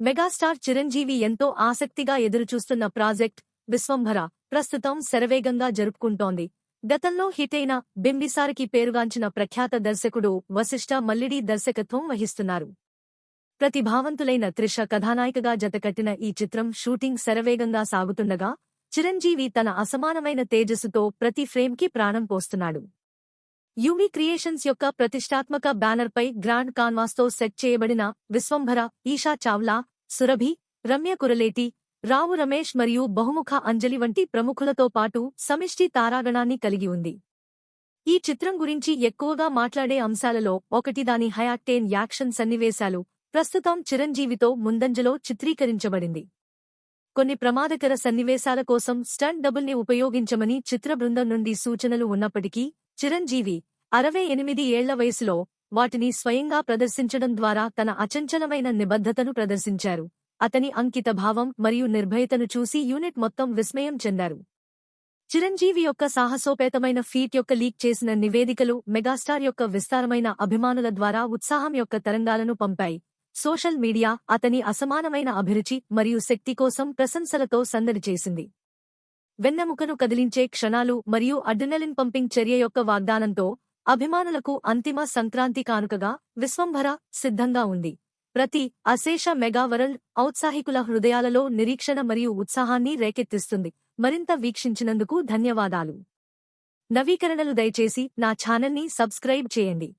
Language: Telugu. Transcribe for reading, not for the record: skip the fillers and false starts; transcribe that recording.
మెగాస్టార్ చిరంజీవి ఎంతో ఆసక్తిగా ఎదురుచూస్తున్న ప్రాజెక్ట్ విశ్వంభర ప్రస్తుతం శరవేగంగా జరుపుకుంటోంది. గతంలో హిటైన బింబిసారకి పేరుగాంచిన ప్రఖ్యాత దర్శకుడు వశిష్ఠ మల్లిడి దర్శకత్వం వహిస్తున్నారు. ప్రతిభావంతులైన త్రిష కథానాయికగా జతకట్టిన ఈ చిత్రం షూటింగ్ శరవేగంగా సాగుతుండగా చిరంజీవి తన అసమానమైన తేజస్సుతో ప్రతి ఫ్రేమ్కి ప్రాణం పోస్తున్నాడు. యూవీ క్రియేషన్స్ యొక్క ప్రతిష్టాత్మక బ్యానర్పై గ్రాండ్ కాన్వాస్తో సెట్ చేయబడిన విశ్వంభర ఈషా చావ్లా, సురభి, రమ్య కురలేటి, రావు రమేష్ మరియు బహుముఖ అంజలి వంటి ప్రముఖులతో పాటు సమిష్టి తారాగణాన్ని కలిగి ఉంది. ఈ చిత్రం గురించి ఎక్కువగా మాట్లాడే అంశాలలో ఒకటి దాని హై-ఆక్టేన్ యాక్షన్ సన్నివేశాలు. ప్రస్తుతం చిరంజీవితో ముందంజలో చిత్రీకరించబడింది. కొన్ని ప్రమాదకర సన్నివేశాల కోసం స్టంట్ డబుల్ని ఉపయోగించమని చిత్ర బృందం నుండి సూచనలు ఉన్నప్పటికీ చిరంజీవి 68 ఏళ్ల వయసులో వాటిని స్వయంగా ప్రదర్శించడం ద్వారా తన అచంచలమైన నిబద్ధతను ప్రదర్శించారు. అతని అంకితభావం మరియు నిర్భయతను చూసి యూనిట్ మొత్తం విస్మయం చెందారు. చిరంజీవి యొక్క సాహసోపేతమైన ఫీట్ యొక్క లీక్ చేసిన నివేదికలు మెగాస్టార్ యొక్క విస్తారమైన అభిమానుల ద్వారా ఉత్సాహం యొక్క తరంగాలను పంపాయి. సోషల్ మీడియా అతని అసమానమైన అభిరుచి మరియు శక్తి కోసం ప్రశంసలతో సందడి చేసింది. వెన్నెముకను కదిలించే క్షణాలు మరియు అడ్రినలిన్ పంపింగ్ చర్య యొక్క వాగ్దానంతో అభిమానులకు అంతిమ సంక్రాంతి కానుకగా విశ్వంభర సిద్ధంగా ఉంది. ప్రతి అశేష మెగా వరల్డ్ ఔత్సాహికుల హృదయాలలో నిరీక్షణ మరియు ఉత్సాహాన్ని రేకెత్తిస్తుంది. మరింత వీక్షించినందుకు ధన్యవాదాలు. నవీకరణలు దయచేసి నా ఛానల్ని సబ్స్క్రైబ్ చేయండి.